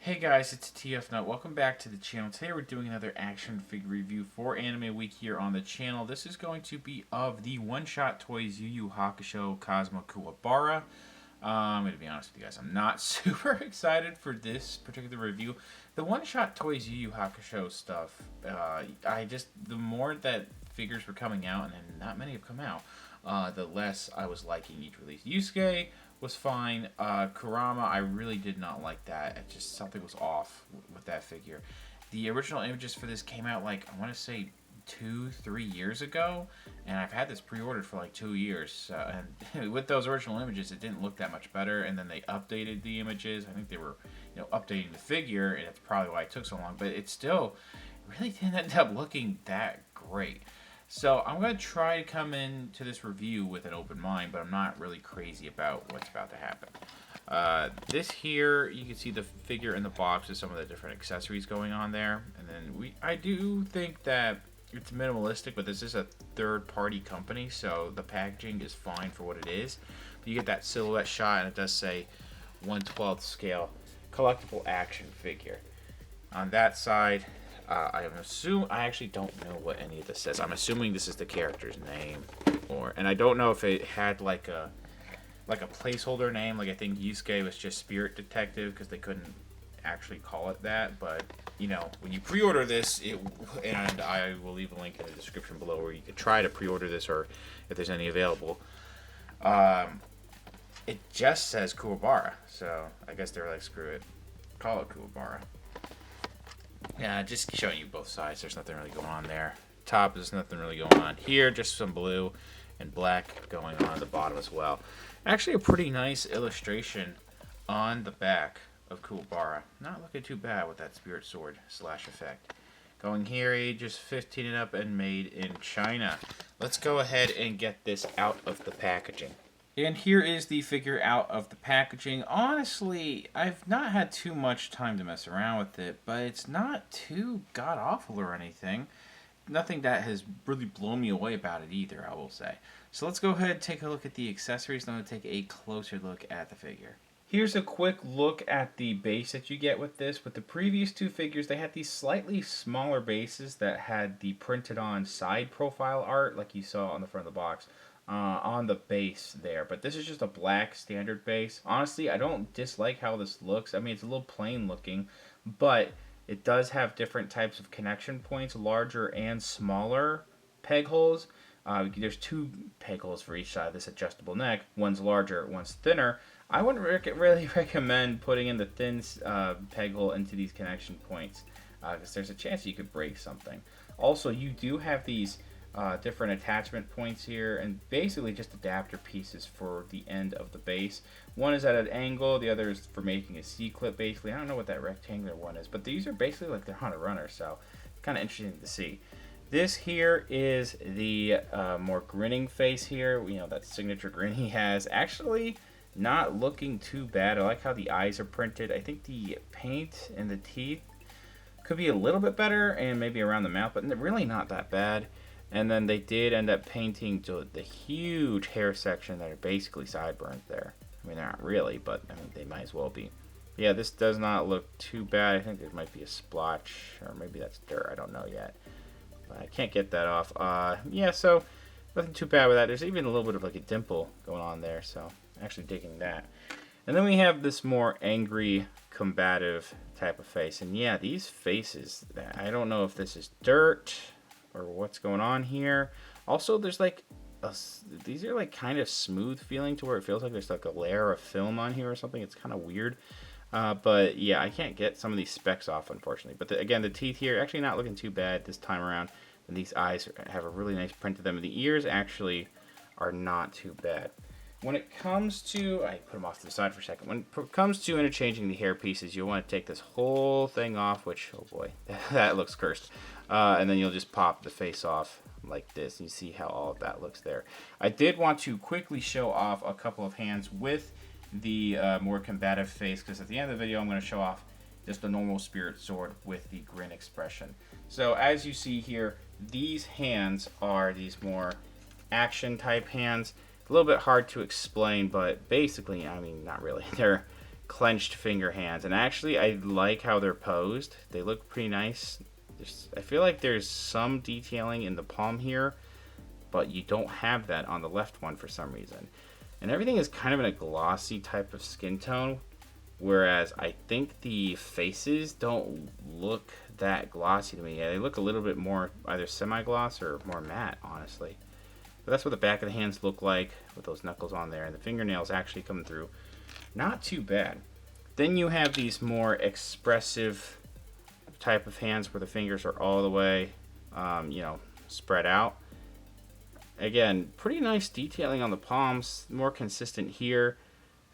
Hey guys, it's TF Nut. Welcome back to the channel. Today we're doing another action figure review for Anime Week here on the channel. This is going to be of the one-shot toys Yu Yu Hakusho Kazuma Kuwabara. I'm going to be honest with you guys, I'm not super excited for this particular review. The one-shot toys Yu Yu Hakusho stuff, the more that figures were coming out, and not many have come out, the less I was liking each release. Yusuke was fine. Kurama, I really did not like that. It just, something was off with that figure. The original images for this came out, like, I want to say 2-3 years ago, and I've had this pre-ordered for like 2 years, and with those original images it didn't look that much better, and then they updated the images. I think they were, updating the figure, and that's probably why it took so long, but it still really didn't end up looking that great. So I'm going to try to come into this review with an open mind, but I'm not really crazy about what's about to happen. This here, you can see the figure in the box with some of the different accessories going on there. And then I do think that it's minimalistic, but this is a third-party company, so the packaging is fine for what it is. But you get that silhouette shot, and it does say 1/12 scale collectible action figure. On that side, I actually don't know what any of this says. I'm assuming this is the character's name, and I don't know if it had like a placeholder name. Like, I think Yusuke was just Spirit Detective because they couldn't actually call it that. But when you pre-order this, and I will leave a link in the description below where you could try to pre-order this, or if there's any available. It just says Kuwabara, so I guess they're like, screw it, call it Kuwabara. Yeah, just showing you both sides. There's nothing really going on there. Top, there's nothing really going on here. Just some blue and black going on at the bottom as well. Actually, a pretty nice illustration on the back of Kuwabara. Not looking too bad with that spirit sword slash effect. Going here, ages 15 and up, and made in China. Let's go ahead and get this out of the packaging. And here is the figure out of the packaging. Honestly, I've not had too much time to mess around with it, but it's not too god-awful or anything. Nothing that has really blown me away about it either, I will say. So let's go ahead and take a look at the accessories, and I'm going to take a closer look at the figure. Here's a quick look at the base that you get with this. With the previous two figures, they had these slightly smaller bases that had the printed on side profile art, like you saw on the front of the box. On the base there, but this is just a black standard base. Honestly, I don't dislike how this looks. I mean, it's a little plain looking, but it does have different types of connection points, larger and smaller peg holes. There's 2 peg holes for each side of this adjustable neck. One's larger, one's thinner. I wouldn't really recommend putting in the thin peg hole into these connection points, because there's a chance you could break something. Also, you do have these different attachment points here, and basically just adapter pieces for the end of the base. One is at an angle, the other is for making a C-clip, basically. I don't know what that rectangular one is, but these are basically like they're on a runner, so kind of interesting to see. This here is the more grinning face here, that signature grin he has. Actually, not looking too bad. I like how the eyes are printed. I think the paint and the teeth could be a little bit better, and maybe around the mouth, but really not that bad. And then they did end up painting the huge hair section that are basically sideburns there. I mean, they're not really, but I mean, they might as well be. Yeah, this does not look too bad. I think there might be a splotch, or maybe that's dirt. I don't know yet. But I can't get that off. Yeah, so nothing too bad with that. There's even a little bit of like a dimple going on there, so I'm actually digging that. And then we have this more angry, combative type of face. And yeah, these faces, I don't know if this is dirt or what's going on here. Also, there's like these are like kind of smooth feeling to where it feels like there's like a layer of film on here or something. It's kind of weird, but yeah, I can't get some of these specs off, unfortunately. But again, the teeth here actually not looking too bad this time around, and these eyes have a really nice print to them, and the ears actually are not too bad. When it comes to, I put them off to the side for a second. When it comes to interchanging the hair pieces, you'll want to take this whole thing off, which, oh boy, that looks cursed. And then you'll just pop the face off like this. You see how all of that looks there. I did want to quickly show off a couple of hands with the more combative face, because at the end of the video, I'm going to show off just the normal spirit sword with the grin expression. So as you see here, these hands are these more action type hands. A little bit hard to explain, but basically, I mean, not really. They're clenched finger hands, and actually I like how they're posed. They look pretty nice. I feel like there's some detailing in the palm here, but you don't have that on the left one for some reason. And everything is kind of in a glossy type of skin tone, whereas I think the faces don't look that glossy to me. Yeah, they look a little bit more either semi-gloss or more matte, honestly. But that's what the back of the hands look like with those knuckles on there, and the fingernails actually coming through. Not too bad. Then you have these more expressive type of hands where the fingers are all the way, spread out. Again, pretty nice detailing on the palms, more consistent here.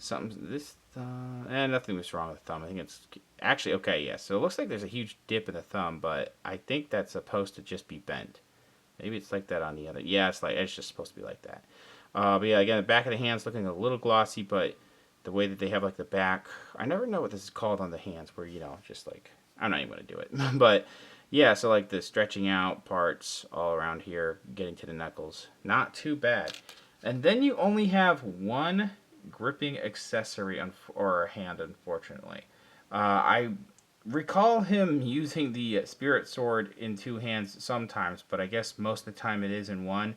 Nothing was wrong with the thumb. I think it's actually okay. Yeah, so it looks like there's a huge dip in the thumb, but I think that's supposed to just be bent. Maybe it's like that on the other. Yeah, it's just supposed to be like that. But yeah, again, the back of the hands looking a little glossy, but the way that they have like the back, I never know what this is called on the hands, where just like, I'm not even gonna do it, but yeah, so like the stretching out parts all around here, getting to the knuckles, not too bad. And then you only have one gripping accessory or hand, unfortunately. I recall him using the spirit sword in two hands sometimes, but I guess most of the time it is in one.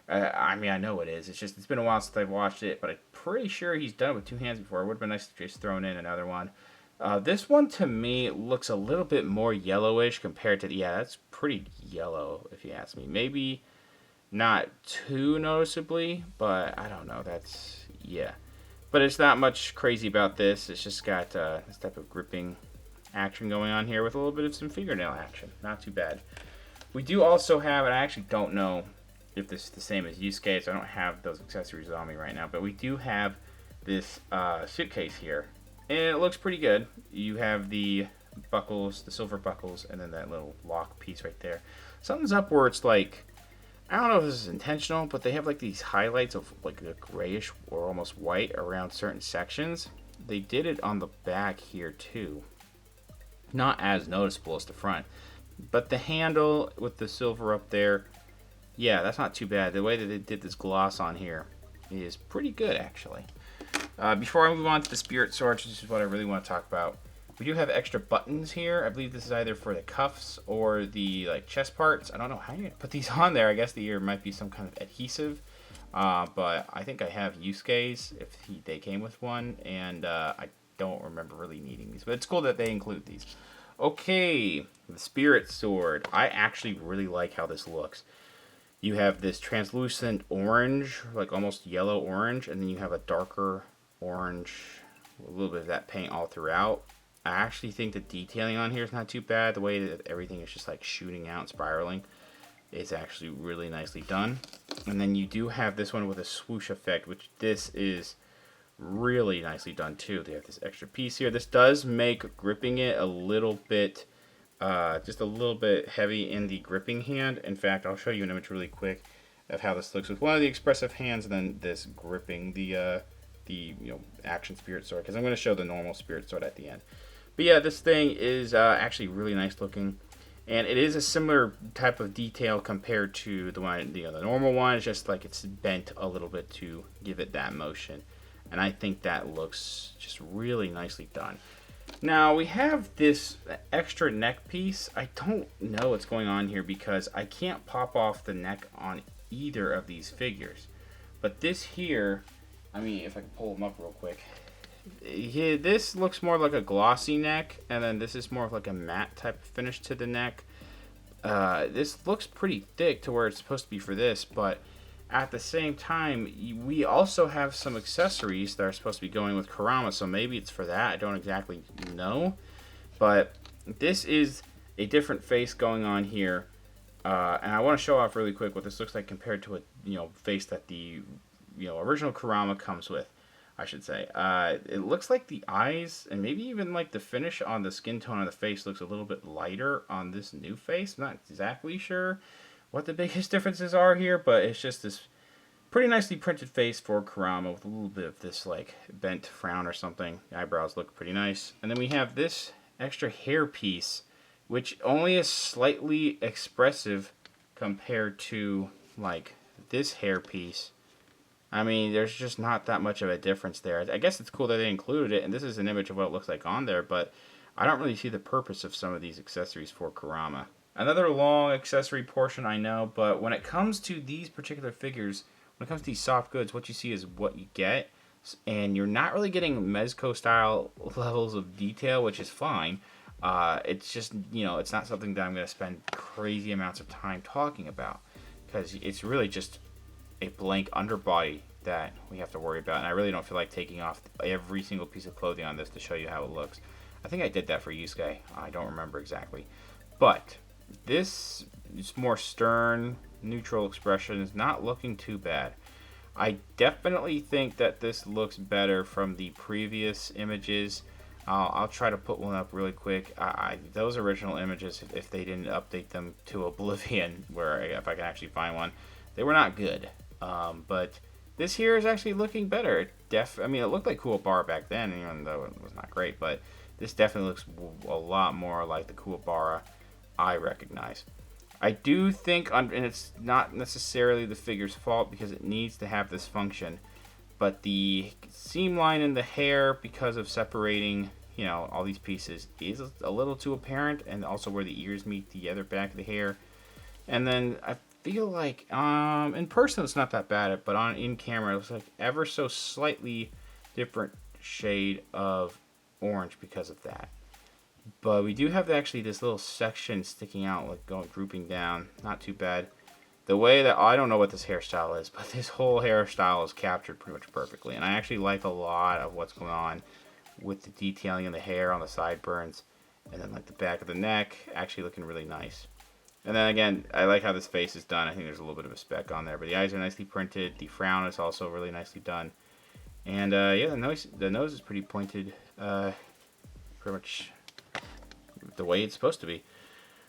I know it is. It's been a while since I've watched it, but I'm pretty sure he's done it with two hands before. It would have been nice to just throw in another one. This one, to me, looks a little bit more yellowish compared to... Yeah, that's pretty yellow, if you ask me. Maybe not too noticeably, but I don't know. Yeah. But it's not much crazy about this. It's just got this type of gripping action going on here with a little bit of some fingernail action. Not too bad. We do also have, and I actually don't know if this is the same as Yusuke, so I don't have those accessories on me right now, but we do have this suitcase here, and it looks pretty good. You have the buckles, the silver buckles, and then that little lock piece right there. Something's up where it's like, I don't know if this is intentional, but they have like these highlights of like a grayish or almost white around certain sections. They did it on the back here too. Not as noticeable as the front, but the handle with the silver up there, yeah, that's not too bad. The way that they did this gloss on here is pretty good, actually. Before I move on to the spirit sword, which is what I really want to talk about, we do have extra buttons here. I believe this is either for the cuffs or the chest parts. I don't know how you're going to put these on there. I guess there might be some kind of adhesive. But I think I have Yusuke's if they came with one, and I don't remember really needing these. But it's cool that they include these. Okay, the spirit sword. I actually really like how this looks. You have this translucent orange, like almost yellow orange, and then you have a darker orange, a little bit of that paint all throughout. I actually think the detailing on here is not too bad. The way that everything is just like shooting out and spiraling is actually really nicely done. And then you do have this one with a swoosh effect, which this is really nicely done too. They have this extra piece here. This does make gripping it a little bit just a little bit heavy in the gripping hand. In fact, I'll show you an image really quick of how this looks with one of the expressive hands and then this gripping the action spirit sword, because I'm going to show the normal spirit sword at the end. But yeah, this thing is actually really nice looking, and it is a similar type of detail compared to the one, the normal one. It's just like it's bent a little bit to give it that motion, and I think that looks just really nicely done. Now, we have this extra neck piece. I don't know what's going on here because I can't pop off the neck on either of these figures. But this here, I mean, if I can pull them up real quick. This looks more like a glossy neck, and then this is more of like a matte type of finish to the neck. This looks pretty thick to where it's supposed to be for this, but at the same time, we also have some accessories that are supposed to be going with Kurama, so maybe it's for that. I don't exactly know, but this is a different face going on here, and I want to show off really quick what this looks like compared to a face that the original Kurama comes with, I should say. It looks like the eyes and maybe even like the finish on the skin tone on the face looks a little bit lighter on this new face. I'm not exactly sure what the biggest differences are here, but it's just this pretty nicely printed face for Kurama with a little bit of this like bent frown or something. The eyebrows look pretty nice. And then we have this extra hair piece, which only is slightly expressive compared to like this hair piece I mean, there's just not that much of a difference there. I guess it's cool that they included it, and this is an image of what it looks like on there, but I don't really see the purpose of some of these accessories for Kurama. Another long accessory portion, I know, but when it comes to these particular figures, when it comes to these soft goods, what you see is what you get, and you're not really getting Mezco style levels of detail, which is fine. It's just, it's not something that I'm going to spend crazy amounts of time talking about, because it's really just a blank underbody that we have to worry about, and I really don't feel like taking off every single piece of clothing on this to show you how it looks. I think I did that for Yusuke. I don't remember exactly. But this is more stern, neutral expression. Is not looking too bad. I definitely think that this looks better from the previous images. I'll try to put one up really quick. Those original images, if they didn't update them to oblivion, if I can actually find one, they were not good. But this here is actually looking better. I mean, it looked like Kuwabara back then, even though it was not great. But this definitely looks a lot more like the Kuwabara I recognize. I do think, and it's not necessarily the figure's fault because it needs to have this function, but the seam line in the hair, because of separating, all these pieces, is a little too apparent, and also where the ears meet the other back of the hair. And then I feel like, in person it's not that bad, but in camera it looks like ever so slightly different shade of orange because of that. But we do have actually this little section sticking out, like drooping down. Not too bad. The way that, I don't know what this hairstyle is, but this whole hairstyle is captured pretty much perfectly. And I actually like a lot of what's going on with the detailing in the hair on the sideburns. And then like the back of the neck, actually looking really nice. And then again, I like how this face is done. I think there's a little bit of a speck on there. But the eyes are nicely printed. The frown is also really nicely done. And yeah, the nose is pretty pointed. Pretty much the way it's supposed to be.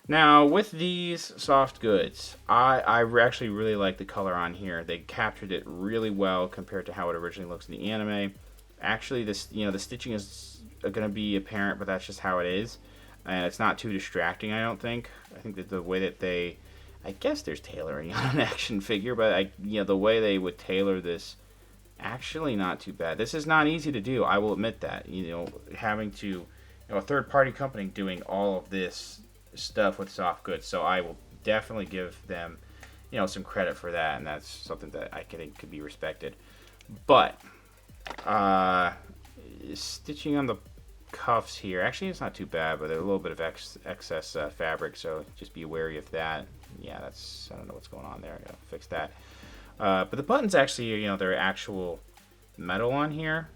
Now, with these soft goods, I actually really like the color on here. They captured it really well compared to how it originally looks in the anime. Actually, the stitching is going to be apparent, but that's just how it is. And it's not too distracting, I don't think. I think that the way that I guess there's tailoring on an action figure, but the way they would tailor this, actually not too bad. This is not easy to do, I will admit that. Having to, a third-party company doing all of this stuff with soft goods, so I will definitely give them, some credit for that, and that's something that I think could be respected. But stitching on the cuffs here, actually it's not too bad, but there's a little bit of excess fabric, so just be wary of that. Yeah, I don't know what's going on there. I gotta fix that. But the buttons actually, they're actual metal on here.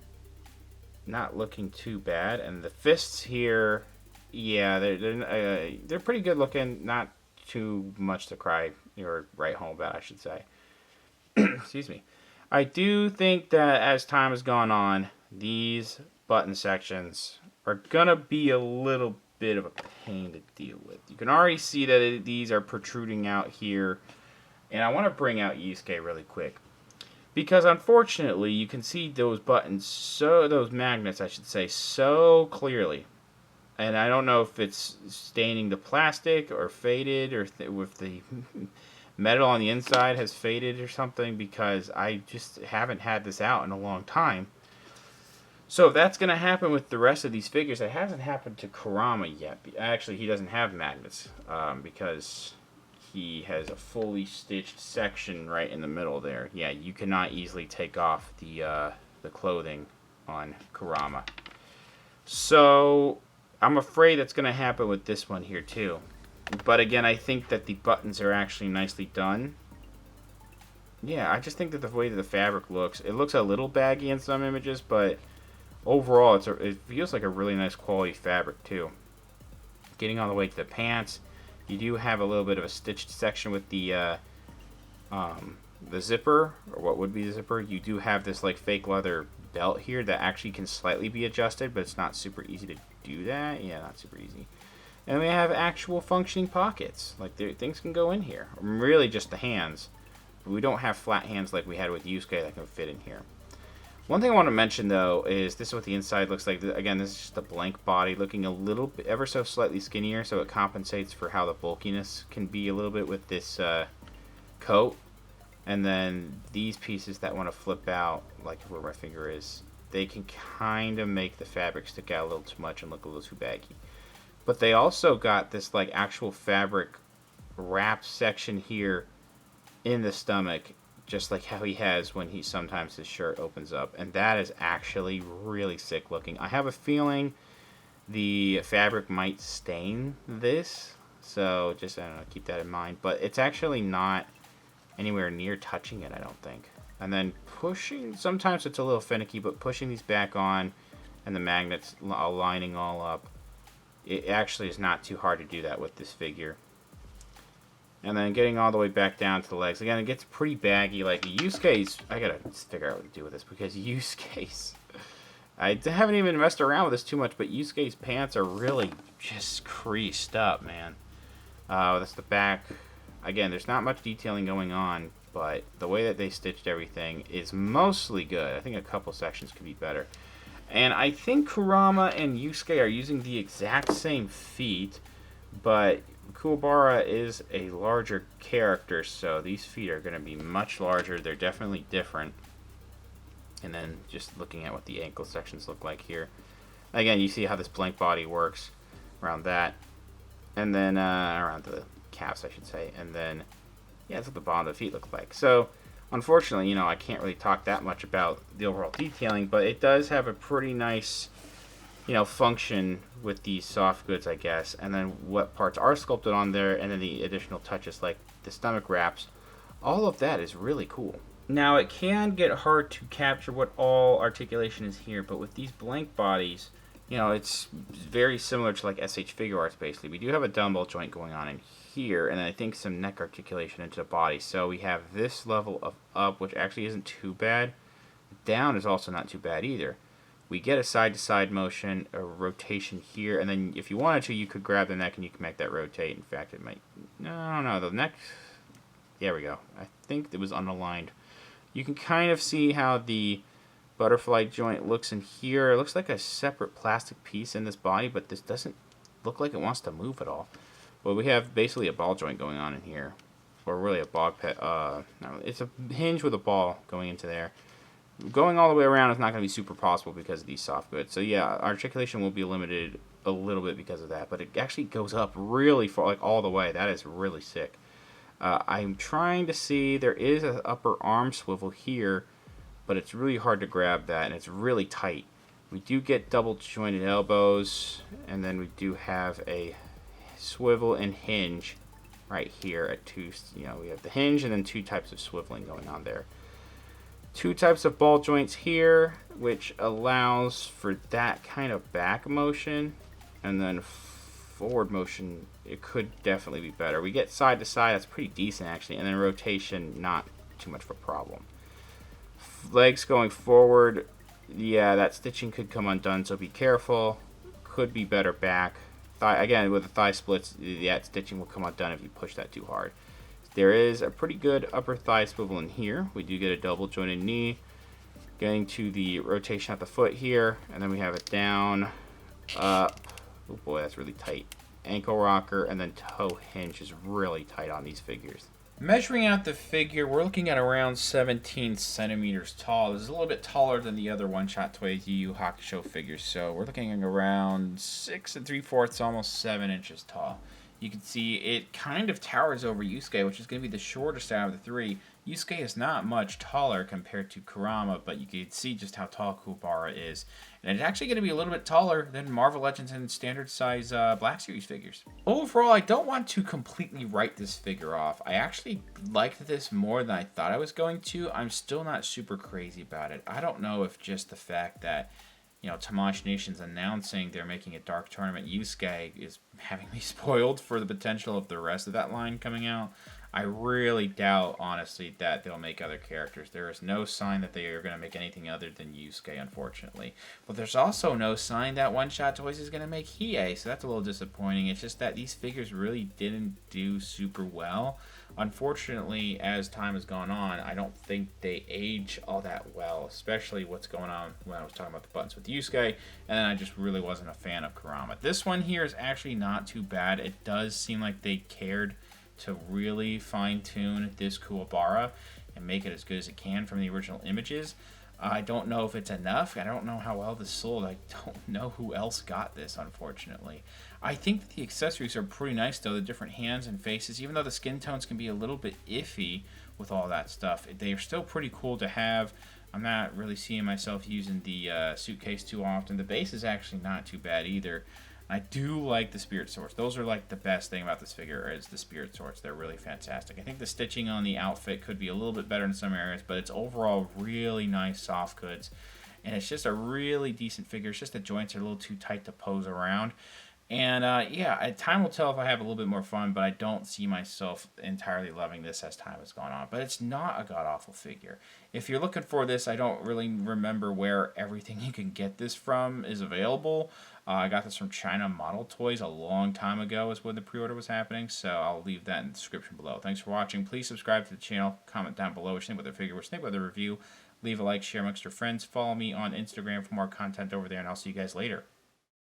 Not looking too bad, and the fists here, yeah, they're pretty good looking. Not too much to cry or write home about, I should say. Excuse me. I do think that as time has gone on, these button sections are gonna be a little bit of a pain to deal with. You can already see that these are protruding out here, and I want to bring out Yusuke really quick. Because unfortunately, you can see those buttons, those magnets, I should say, so clearly. And I don't know if it's staining the plastic or faded, or if the metal on the inside has faded or something, because I just haven't had this out in a long time. So if that's going to happen with the rest of these figures, it hasn't happened to Kurama yet. Actually, he doesn't have magnets, because he has a fully stitched section right in the middle there. Yeah, you cannot easily take off the clothing on Kurama. So I'm afraid that's going to happen with this one here too. But again, I think that the buttons are actually nicely done. Yeah, I just think that the way that the fabric looks, it looks a little baggy in some images, but overall it feels like a really nice quality fabric too. Getting all the way to the pants, you do have a little bit of a stitched section with the zipper, or what would be the zipper. You do have this like fake leather belt here that actually can slightly be adjusted, but it's not super easy to do that. Yeah, not super easy. And we have actual functioning pockets. Like things can go in here. Really just the hands. But we don't have flat hands like we had with Yusuke that can fit in here. One thing I want to mention though is this is what the inside looks like. Again, this is just a blank body looking a little bit, ever so slightly skinnier, so it compensates for how the bulkiness can be a little bit with this coat. And then these pieces that want to flip out, like where my finger is, they can kind of make the fabric stick out a little too much and look a little too baggy. But they also got this like actual fabric wrap section here in the stomach, just like how he has when he sometimes his shirt opens up, and that is actually really sick looking. I have a feeling the fabric might stain this, so just, I don't know, keep that in mind. But it's actually not anywhere near touching it, I don't think. And then pushing, sometimes it's a little finicky, but pushing these back on and the magnets lining all up, it actually is not too hard to do that with this figure. And then getting all the way back down to the legs. Again, it gets pretty baggy. Like Yusuke's, I gotta figure out what to do with this, because Yusuke's, I haven't even messed around with this too much, but Yusuke's pants are really just creased up, man. That's the back. Again, there's not much detailing going on, but the way that they stitched everything is mostly good. I think a couple sections could be better. And I think Kurama and Yusuke are using the exact same feet, but Kuwabara is a larger character, so these feet are going to be much larger. They're definitely different. And then just looking at what the ankle sections look like here. Again, you see how this blank body works around that. And then around the calves, I should say. And then, yeah, that's what the bottom of the feet look like. So, unfortunately, you know, I can't really talk that much about the overall detailing, but it does have a pretty nice, you know, function with these soft goods, I guess. And then what parts are sculpted on there, and then the additional touches like the stomach wraps. All of that is really cool. Now, it can get hard to capture what all articulation is here, but with these blank bodies, you know, it's very similar to like SH Figure Arts, basically. We do have a dumbbell joint going on in here, and I think some neck articulation into the body. So we have this level of up, which actually isn't too bad. Down is also not too bad either. We get a side-to-side motion, a rotation here, and then if you wanted to, you could grab the neck and you can make that rotate. In fact, it might... No, the neck... There we go. I think it was unaligned. You can kind of see how the butterfly joint looks in here. It looks like a separate plastic piece in this body, but this doesn't look like it wants to move at all. Well, we have basically a ball joint going on in here. Or really a ball pet. No, it's a hinge with a ball going into there. Going all the way around is not going to be super possible because of these soft goods. So yeah, articulation will be limited a little bit because of that. But it actually goes up really far, like all the way. That is really sick. I'm trying to see, there is an upper arm swivel here, but it's really hard to grab that, and it's really tight. We do get double jointed elbows, and then we do have a swivel and hinge right here at two. You know, we have the hinge and then two types of swiveling going on there. Two types of ball joints here, which allows for that kind of back motion, and then forward motion, it could definitely be better. We get side to side, that's pretty decent actually, and then rotation, not too much of a problem. Legs going forward, yeah, that stitching could come undone, so be careful. Could be better back. Thigh, again, with the thigh splits, that stitching will come undone if you push that too hard. There is a pretty good upper thigh swivel in here. We do get a double jointed knee. Getting to the rotation at the foot here, and then we have it down, up. Oh boy, that's really tight. Ankle rocker, and then toe hinge is really tight on these figures. Measuring out the figure, we're looking at around 17 centimeters tall. This is a little bit taller than the other one-shot Toys Yu Yu Hakusho figures, so we're looking at around 6 3/4, almost 7 inches tall. You can see it kind of towers over Yusuke, which is going to be the shortest out of the three. Yusuke is not much taller compared to Kurama, but you can see just how tall Kuwabara is. And it's actually going to be a little bit taller than Marvel Legends and standard size Black Series figures. Overall, I don't want to completely write this figure off. I actually liked this more than I thought I was going to. I'm still not super crazy about it. I don't know if just the fact that, you know, Tamashii Nation's announcing they're making a Dark Tournament Yusuke is having me spoiled for the potential of the rest of that line coming out. I really doubt, honestly, that they'll make other characters. There is no sign that they are going to make anything other than Yusuke, unfortunately. But there's also no sign that One Shot Toys is going to make Hiei, so that's a little disappointing. It's just that these figures really didn't do super well. Unfortunately, as time has gone on, I don't think they age all that well, especially what's going on when I was talking about the buttons with Yusuke, and then I just really wasn't a fan of Kurama. This one here is actually not too bad. It does seem like they cared to really fine-tune this Kuwabara. and make it as good as it can from the original images. I don't know if it's enough. I don't know how well this sold. I don't know who else got this, unfortunately. I think that the accessories are pretty nice, though. The different hands and faces, even though the skin tones can be a little bit iffy with all that stuff, they are still pretty cool to have. I'm not really seeing myself using the suitcase too often. The base is actually not too bad either. I do like the spirit swords. Those are like the best thing about this figure is the spirit swords. They're really fantastic. I think the stitching on the outfit could be a little bit better in some areas, but it's overall really nice soft goods. And it's just a really decent figure. It's just the joints are a little too tight to pose around. And yeah, time will tell if I have a little bit more fun, but I don't see myself entirely loving this as time has gone on. But it's not a god-awful figure. If you're looking for this, I don't really remember where everything you can get this from is available. I got this from China Model Toys a long time ago is when the pre-order was happening, so I'll leave that in the description below. Thanks for watching. Please subscribe to the channel. Comment down below what you think about the figure, what you think about the review. Leave a like, share amongst your friends. Follow me on Instagram for more content over there, and I'll see you guys later.